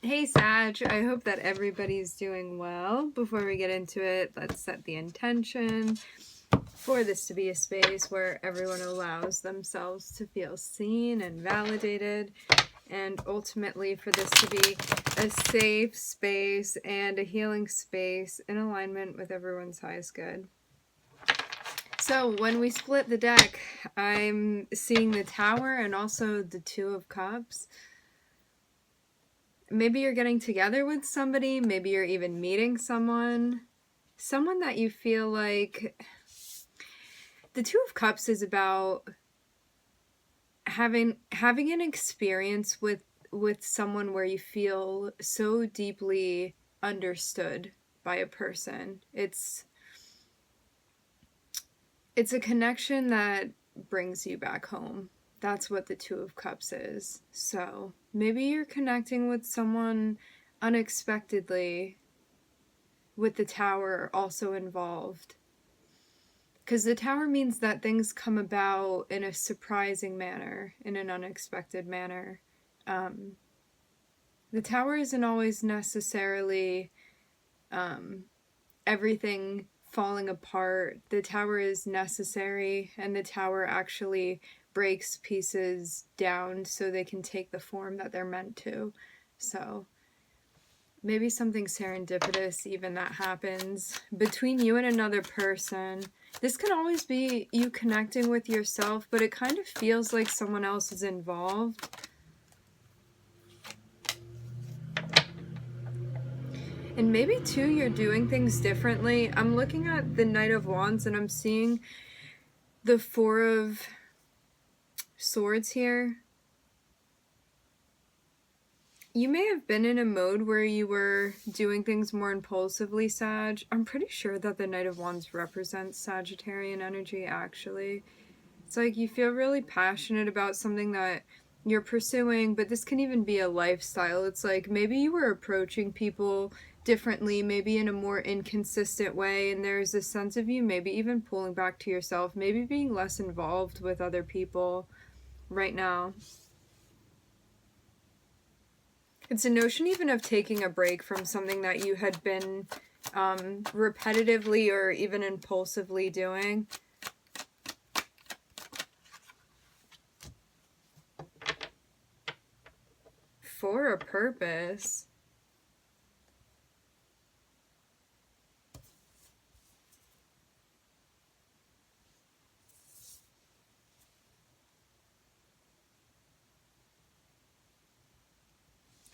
Hey Sag, I hope that everybody's doing well. Before we get into it, let's set the intention for this to be a space where everyone allows themselves to feel seen and validated, and ultimately for this to be a safe space and a healing space in alignment with everyone's highest good. So when we split the deck, I'm seeing the Tower and also the Two of Cups. Maybe you're getting together with somebody, maybe you're even meeting someone that you feel like... The Two of Cups is about having an experience with someone where you feel so deeply understood by a person. It's a connection that brings you back home. That's what the Two of Cups is. So maybe you're connecting with someone unexpectedly, with the Tower also involved. Because the Tower means that things come about in a surprising manner, in an unexpected manner. The Tower isn't always necessarily everything falling apart. The Tower is necessary, and the Tower actually breaks pieces down so they can take the form that they're meant to. So maybe something serendipitous even that happens between you and another person. This can always be you connecting with yourself, but it kind of feels like someone else is involved. And maybe too, you're doing things differently. I'm looking at the Knight of Wands and I'm seeing the Four of Swords here. You may have been in a mode where you were doing things more impulsively, Sag. I'm pretty sure that the Knight of Wands represents Sagittarian energy, actually. It's like you feel really passionate about something that you're pursuing, but this can even be a lifestyle. It's like maybe you were approaching people differently, maybe in a more inconsistent way, and there's a sense of you maybe even pulling back to yourself, maybe being less involved with other people right now. It's a notion even of taking a break from something that you had been repetitively or even impulsively doing. For a purpose.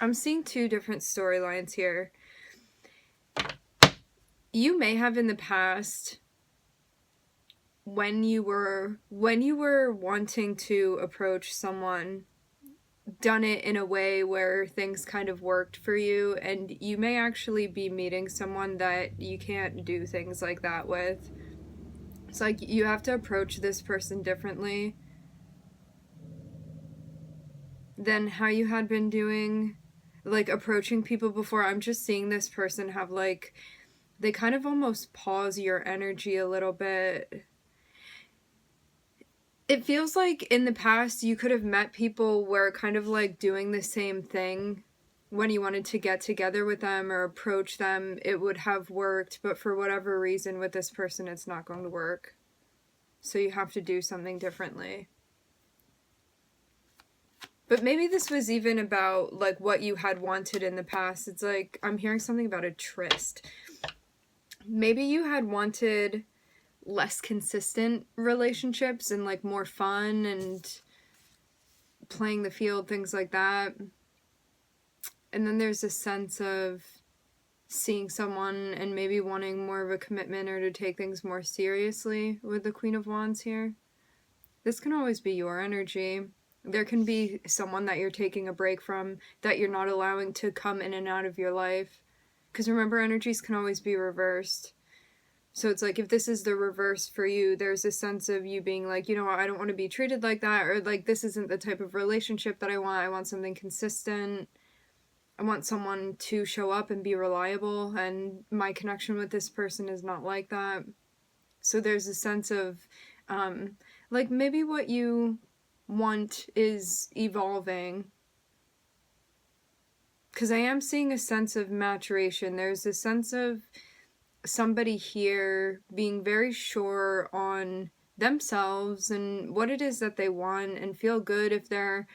I'm seeing two different storylines here. You may have in the past, when you were wanting to approach someone, done it in a way where things kind of worked for you, and you may actually be meeting someone that you can't do things like that with. It's like you have to approach this person differently than how you had been doing, like, approaching people before. I'm just seeing this person have, like, they kind of almost pause your energy a little bit. It feels like in the past you could have met people where kind of like doing the same thing when you wanted to get together with them or approach them, it would have worked, but for whatever reason with this person it's not going to work. So you have to do something differently. But maybe this was even about like what you had wanted in the past. It's like I'm hearing something about a tryst. Maybe you had wanted less consistent relationships and like more fun and playing the field, things like that. And then there's a sense of seeing someone and maybe wanting more of a commitment or to take things more seriously with the Queen of Wands here. This can always be your energy. There can be someone that you're taking a break from, that you're not allowing to come in and out of your life. Because remember, energies can always be reversed. So it's like if this is the reverse for you, there's a sense of you being like, you know what, I don't want to be treated like that, or like this isn't the type of relationship that I want. I want something consistent. I want someone to show up and be reliable, and my connection with this person is not like that. So there's a sense of like maybe what you want is evolving. because I am seeing a sense of maturation. There's a sense of somebody here being very sure on themselves and what it is that they want, and feel good if they're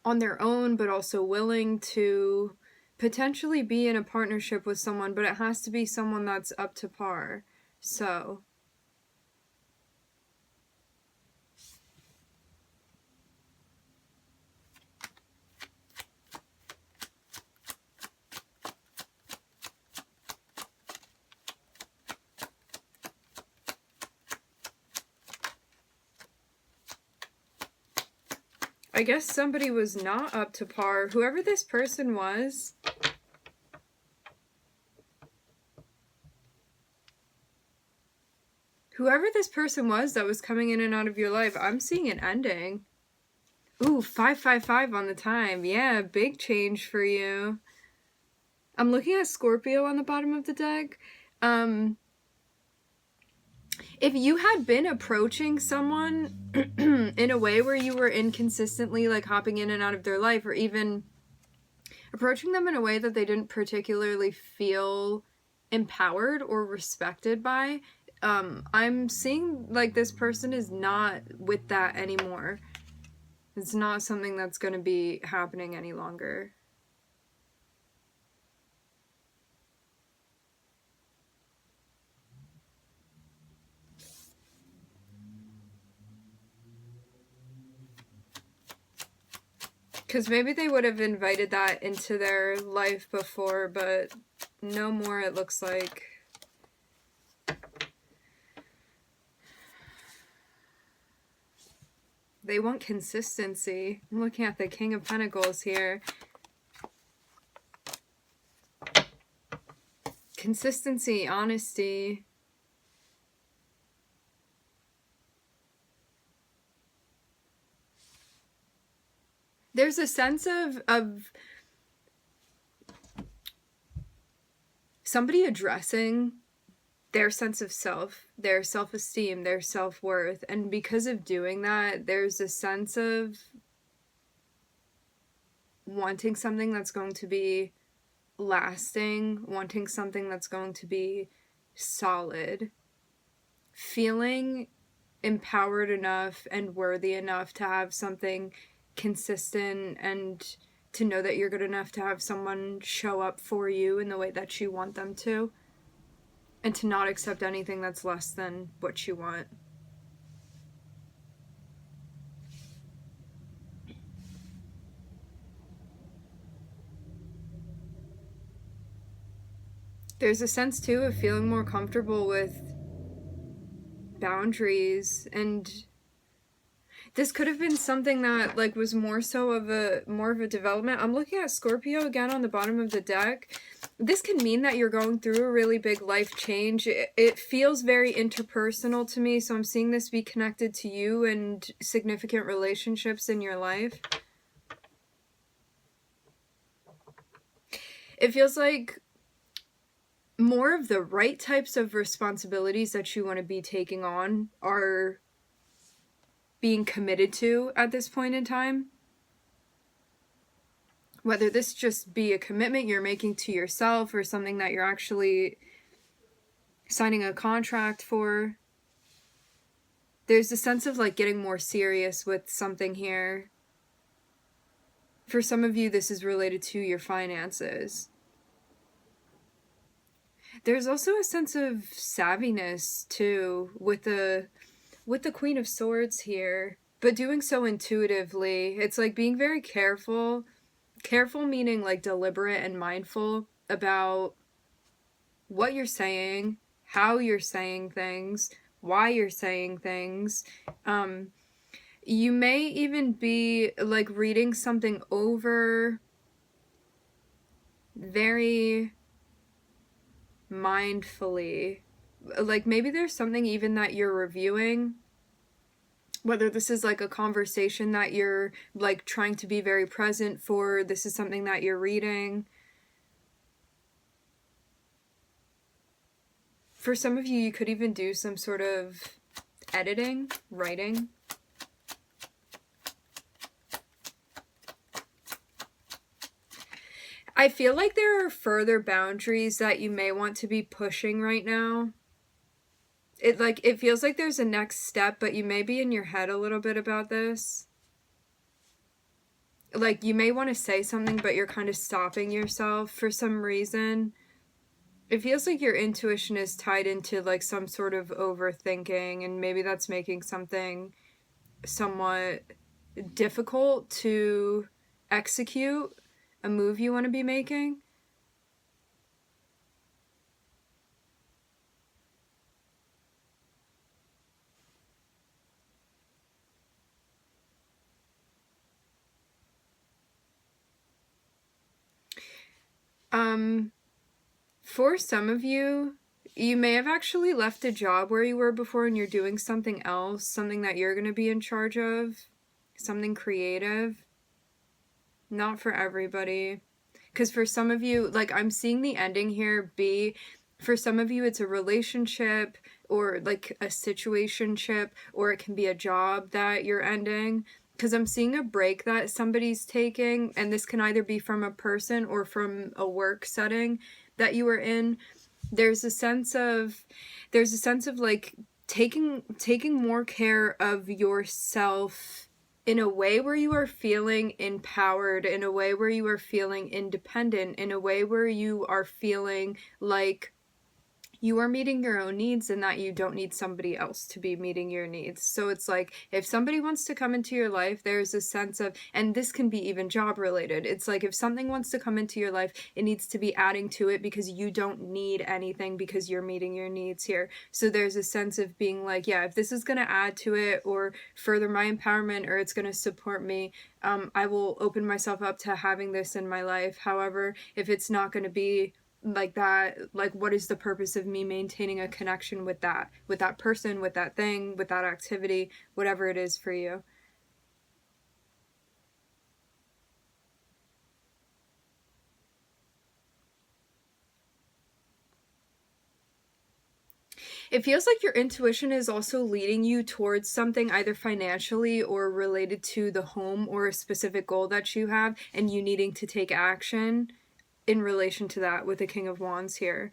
on their own, but also willing to potentially be in a partnership with someone, but it has to be someone that's up to par. So I guess somebody was not up to par. Whoever this person was, that was coming in and out of your life, I'm seeing an ending. Ooh, 555 on the time. Yeah, big change for you. I'm looking at Scorpio on the bottom of the deck. If you had been approaching someone in a way where you were inconsistently like hopping in and out of their life, or even approaching them in a way that they didn't particularly feel empowered or respected by, I'm seeing like this person is not with that anymore. It's not something that's going to be happening any longer. Because maybe they would have invited that into their life before, but no more, it looks like. They want consistency. I'm looking at the King of Pentacles here. Consistency, honesty. There's a sense of somebody addressing their sense of self, their self-esteem, their self-worth, and because of doing that, there's a sense of wanting something that's going to be lasting, wanting something that's going to be solid, feeling empowered enough and worthy enough to have something consistent, and to know that you're good enough to have someone show up for you in the way that you want them to, and to not accept anything that's less than what you want. There's a sense too of feeling more comfortable with boundaries, and this could have been something that like was more of a development. I'm looking at Scorpio again on the bottom of the deck. This can mean that you're going through a really big life change. It feels very interpersonal to me, so I'm seeing this be connected to you and significant relationships in your life. It feels like more of the right types of responsibilities that you want to be taking on are being committed to at this point in time. Whether this just be a commitment you're making to yourself, or something that you're actually signing a contract for. There's a sense of like getting more serious with something here. For some of you, this is related to your finances. There's also a sense of savviness too with the Queen of Swords here, but doing so intuitively. It's like being very careful. Careful meaning like deliberate and mindful about what you're saying, how you're saying things, why you're saying things. You may even be like reading something over very mindfully. Like maybe there's something even that you're reviewing, whether this is like a conversation that you're like trying to be very present for, this is something that you're reading. For some of you, you could even do some sort of editing, writing. I feel like there are further boundaries that you may want to be pushing right now. It feels like there's a next step, but you may be in your head a little bit about this. Like, you may want to say something, but you're kind of stopping yourself for some reason. It feels like your intuition is tied into, like, some sort of overthinking, and maybe that's making something somewhat difficult to execute a move you want to be making. For some of you, you may have actually left a job where you were before and you're doing something else, something that you're going to be in charge of, something creative. Not for everybody. Because for some of you, like, I'm seeing the ending here be, for some of you, it's a relationship or like a situationship, or it can be a job that you're ending. Because I'm seeing a break that somebody's taking, and this can either be from a person or from a work setting that you were in. There's a sense of like taking more care of yourself in a way where you are feeling empowered, in a way where you are feeling independent, in a way where you are feeling like you are meeting your own needs and that you don't need somebody else to be meeting your needs. So it's like, if somebody wants to come into your life, there's a sense of, and this can be even job related, it's like if something wants to come into your life, it needs to be adding to it because you don't need anything because you're meeting your needs here. So there's a sense of being like, yeah, if this is going to add to it or further my empowerment, or it's going to support me, I will open myself up to having this in my life. However, if it's not going to be like that, like, what is the purpose of me maintaining a connection with that person, with that thing, with that activity, whatever it is for you? It feels like your intuition is also leading you towards something either financially or related to the home or a specific goal that you have, and you needing to take action in relation to that with the King of Wands here.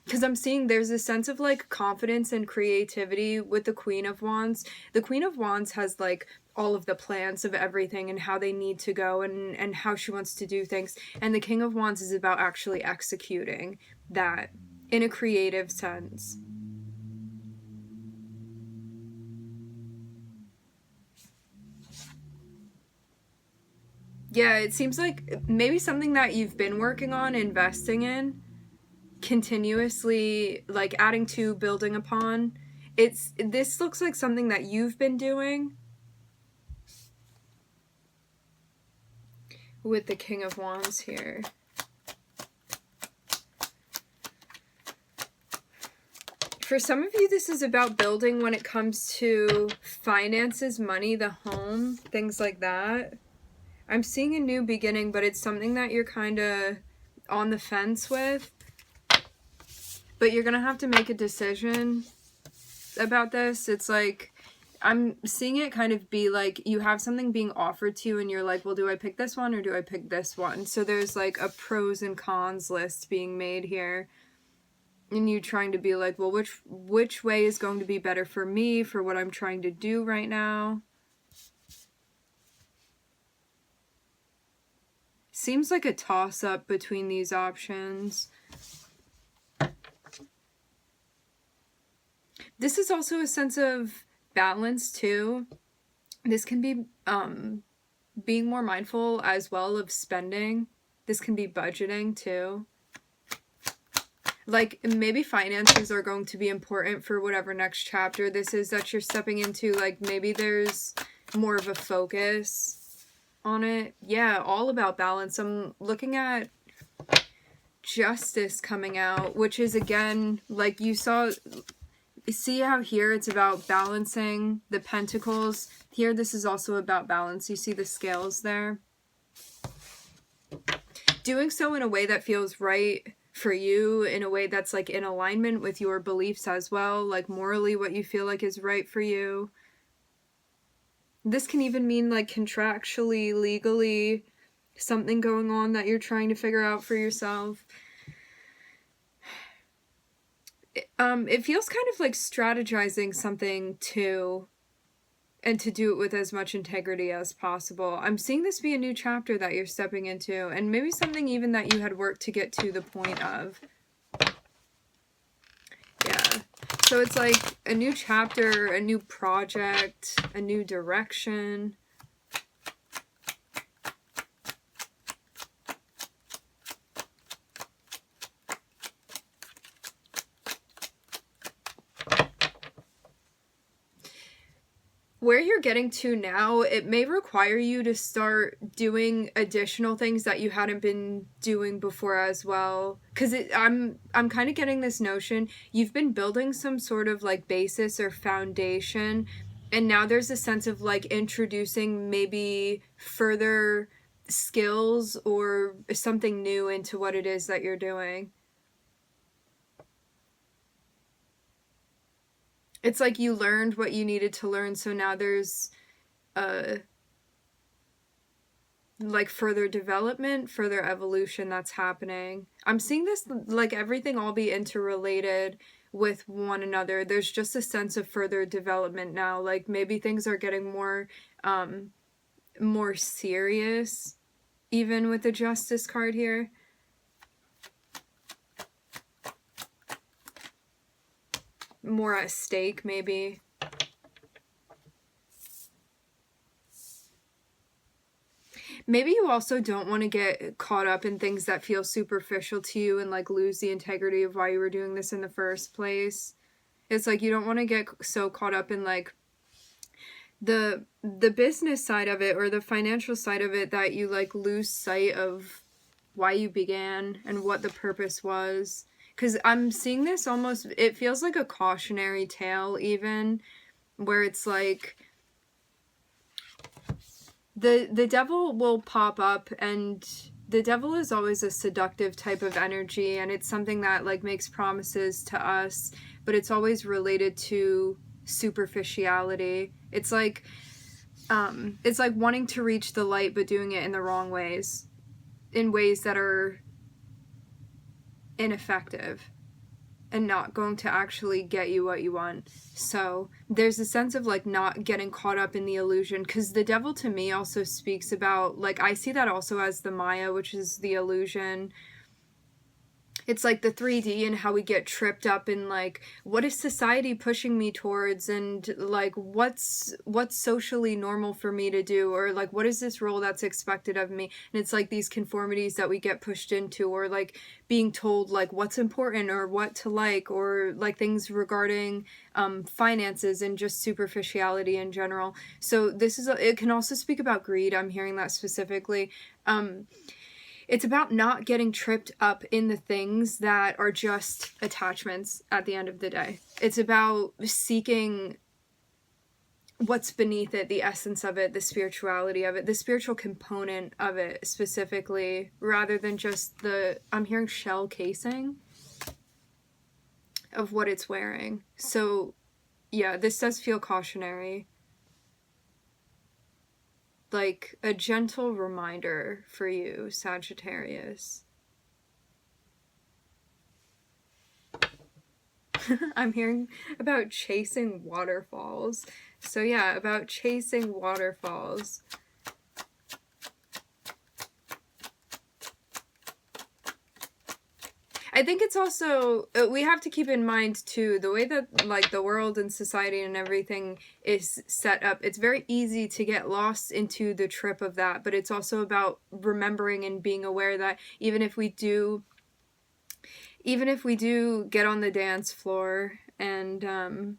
Because I'm seeing there's a sense of like confidence and creativity with the Queen of Wands. The Queen of Wands has like all of the plans of everything and how they need to go and how she wants to do things. And the King of Wands is about actually executing that in a creative sense. Yeah, it seems like maybe something that you've been working on, investing in, continuously, like adding to, building upon. This looks like something that you've been doing with the King of Wands here. For some of you, this is about building when it comes to finances, money, the home, things like that. I'm seeing a new beginning, but it's something that you're kind of on the fence with. But you're going to have to make a decision about this. It's like, I'm seeing it kind of be like you have something being offered to you and you're like, well, do I pick this one or do I pick this one? So there's like a pros and cons list being made here. And you trying to be like, well, which way is going to be better for me, for what I'm trying to do right now? Seems like a toss-up between these options. This is also a sense of balance, too. This can be being more mindful as well of spending. This can be budgeting, too. Like, maybe finances are going to be important for whatever next chapter this is that you're stepping into. Like, maybe there's more of a focus on it. Yeah, all about balance. I'm looking at Justice coming out, which is, again, like you saw, see how here it's about balancing the pentacles. Here, this is also about balance. You see the scales there? Doing so in a way that feels right for you, in a way that's like in alignment with your beliefs as well, like morally what you feel like is right for you. This can even mean like contractually, legally, something going on that you're trying to figure out for yourself. It feels kind of like strategizing something too, and to do it with as much integrity as possible. I'm seeing this be a new chapter that you're stepping into, and maybe something even that you had worked to get to the point of. Yeah. So it's like a new chapter, a new project, a new direction. Where you're getting to now, it may require you to start doing additional things that you hadn't been doing before as well. Because I'm kind of getting this notion you've been building some sort of like basis or foundation, and now there's a sense of like introducing maybe further skills or something new into what it is that you're doing. It's like you learned what you needed to learn, so now there's like further development, further evolution that's happening. I'm seeing this like everything all be interrelated with one another. There's just a sense of further development now. Like maybe things are getting more serious, even with the Justice card here. More at stake, maybe. Maybe you also don't want to get caught up in things that feel superficial to you and like lose the integrity of why you were doing this in the first place. It's like you don't want to get so caught up in like the business side of it or the financial side of it that you like lose sight of why you began and what the purpose was. Because I'm seeing this almost, it feels like a cautionary tale even, where it's like the devil will pop up, and the devil is always a seductive type of energy, and it's something that like makes promises to us, but it's always related to superficiality. It's like wanting to reach the light but doing it in the wrong ways, in ways that are ineffective and not going to actually get you what you want. So there's a sense of like not getting caught up in the illusion, because the devil to me also speaks about, like, I see that also as the Maya, which is the illusion. It's like the 3D and how we get tripped up in like, what is society pushing me towards, and like what's socially normal for me to do, or like what is this role that's expected of me. And it's like these conformities that we get pushed into, or like being told like what's important or what to like, or like things regarding finances and just superficiality in general. So this is it can also speak about greed. I'm hearing that specifically. It's about not getting tripped up in the things that are just attachments at the end of the day. It's about seeking what's beneath it, the essence of it, the spirituality of it, the spiritual component of it specifically, rather than just I'm hearing shell casing of what it's wearing. So yeah, this does feel cautionary. Like a gentle reminder for you, Sagittarius. I'm hearing about chasing waterfalls. So yeah, about chasing waterfalls. I think it's also, we have to keep in mind too, the way that like the world and society and everything is set up, it's very easy to get lost into the trip of that, but it's also about remembering and being aware that even if we do get on the dance floor and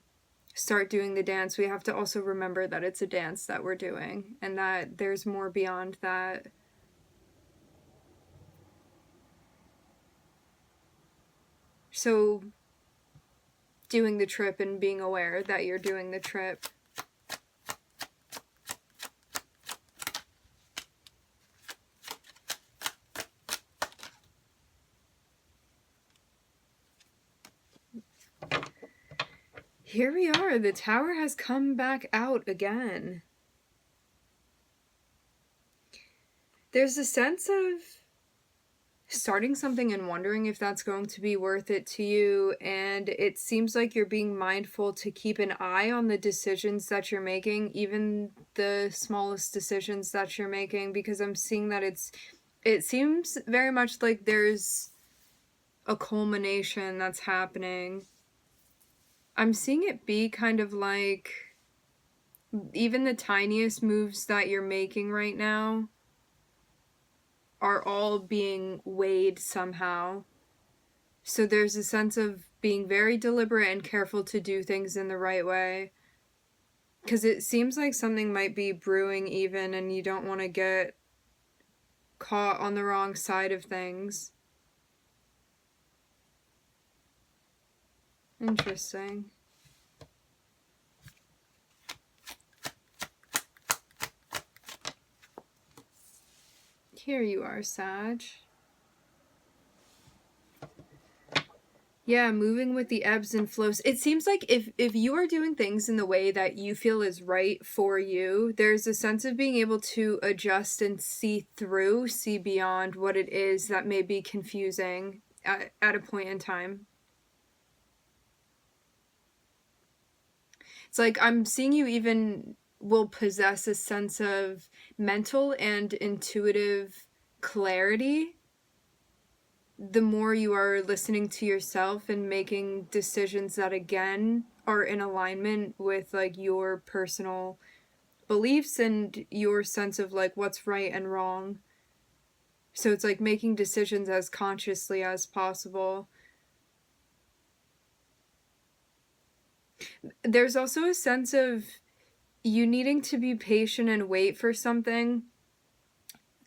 start doing the dance, we have to also remember that it's a dance that we're doing, and that there's more beyond that. So doing the trip and being aware that you're doing the trip. Here we are. The Tower has come back out again. There's a sense of starting something and wondering if that's going to be worth it to you, and it seems like you're being mindful to keep an eye on the decisions that you're making, even the smallest decisions that you're making, because I'm seeing that it seems very much like there's a culmination that's happening. I'm seeing it be kind of like even the tiniest moves that you're making right now are all being weighed somehow. So there's a sense of being very deliberate and careful to do things in the right way. Because it seems like something might be brewing even, and you don't want to get caught on the wrong side of things. Interesting. Here you are, Sag. Yeah, moving with the ebbs and flows. It seems like if you are doing things in the way that you feel is right for you, there's a sense of being able to adjust and see through, see beyond what it is that may be confusing at a point in time. It's like I'm seeing you even will possess a sense of mental and intuitive clarity the more you are listening to yourself and making decisions that again are in alignment with like your personal beliefs and your sense of like what's right and wrong. So it's like making decisions as consciously as possible. There's also a sense of you needing to be patient and wait for something.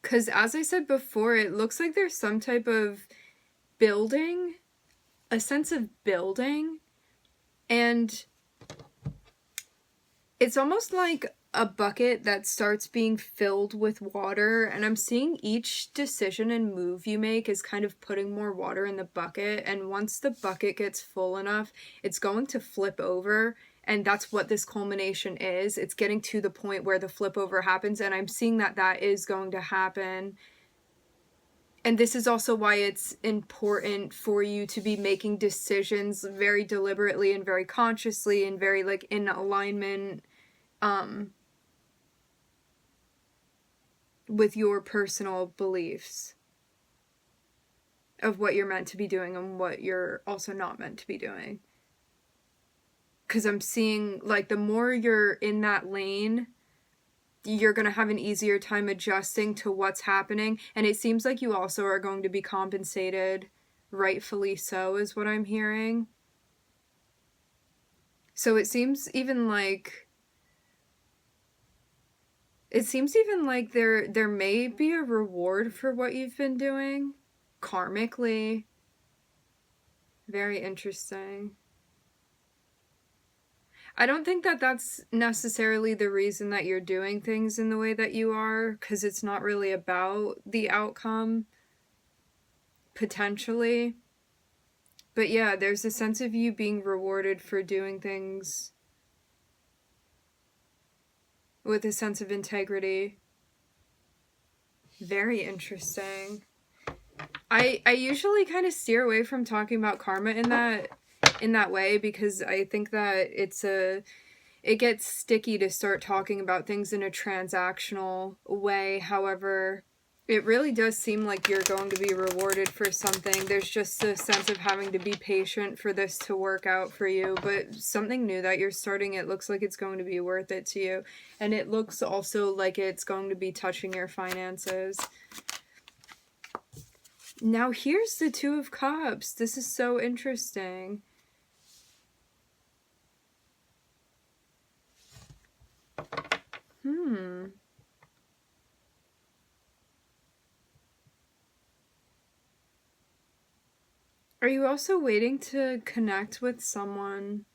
Because as I said before, it looks like there's some type of building, a sense of building, and it's almost like a bucket that starts being filled with water, and I'm seeing each decision and move you make is kind of putting more water in the bucket, and once the bucket gets full enough, it's going to flip over, and that's what this culmination is. It's getting to the point where the flip over happens, and I'm seeing that that is going to happen. And this is also why it's important for you to be making decisions very deliberately and very consciously and very like in alignment with your personal beliefs of what you're meant to be doing and what you're also not meant to be doing. Because I'm seeing like the more you're in that lane, you're going to have an easier time adjusting to what's happening. And it seems like you also are going to be compensated, rightfully so, is what I'm hearing. So it seems even like there may be a reward for what you've been doing karmically. Very interesting. I don't think that that's necessarily the reason that you're doing things in the way that you are, because it's not really about the outcome, potentially. But yeah, there's a sense of you being rewarded for doing things with a sense of integrity. Very interesting. I usually kind of steer away from talking about karma in that way, because I think that it gets sticky to start talking about things in a transactional way. However, it really does seem like you're going to be rewarded for something. There's just a sense of having to be patient for this to work out for you, but something new that you're starting, it looks like it's going to be worth it to you. And it looks also like it's going to be touching your finances. Now here's the Two of Cups. This is so interesting. Are you also waiting to connect with someone?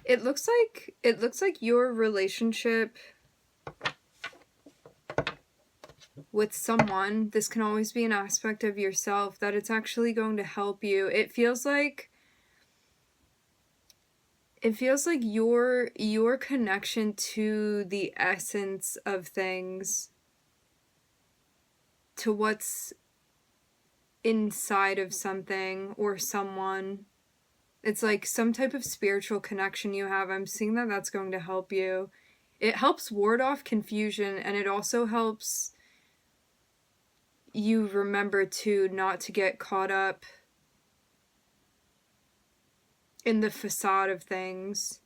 It looks like your relationship with someone, this can always be an aspect of yourself, that it's actually going to help you. It feels like it feels like your connection to the essence of things, to what's inside of something or someone. It's like some type of spiritual connection you have. I'm seeing that that's going to help you. It helps ward off confusion, and it also helps you remember to not to get caught up in the facade of things.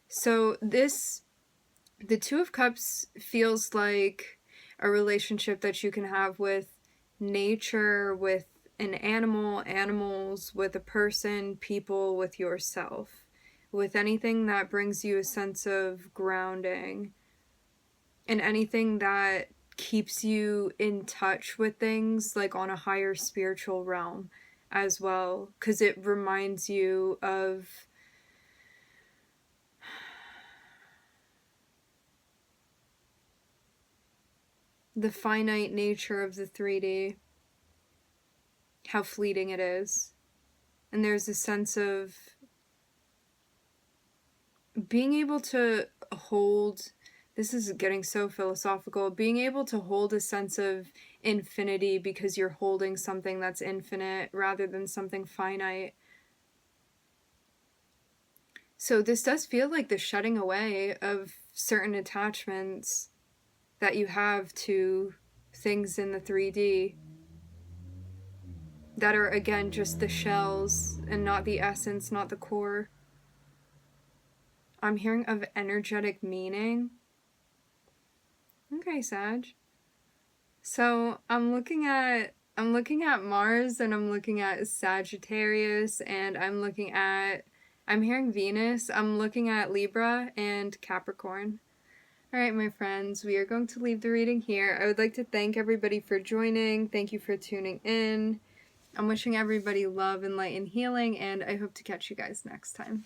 So the Two of Cups feels like a relationship that you can have with nature, with an animal, animals, with a person, people, with yourself, with anything that brings you a sense of grounding, and anything that keeps you in touch with things like on a higher spiritual realm as well, because it reminds you of the finite nature of the 3D, how fleeting it is. And there's a sense of being able to hold, this is getting so philosophical, being able to hold a sense of infinity because you're holding something that's infinite rather than something finite. So this does feel like the shutting away of certain attachments that you have to things in the 3D that are, again, just the shells and not the essence, not the core. I'm hearing of energetic meaning. Okay, Sag. So I'm looking at Mars, and I'm looking at Sagittarius, and I'm hearing Venus. I'm looking at Libra and Capricorn. Alright, my friends, we are going to leave the reading here. I would like to thank everybody for joining. Thank you for tuning in. I'm wishing everybody love and light and healing, and I hope to catch you guys next time.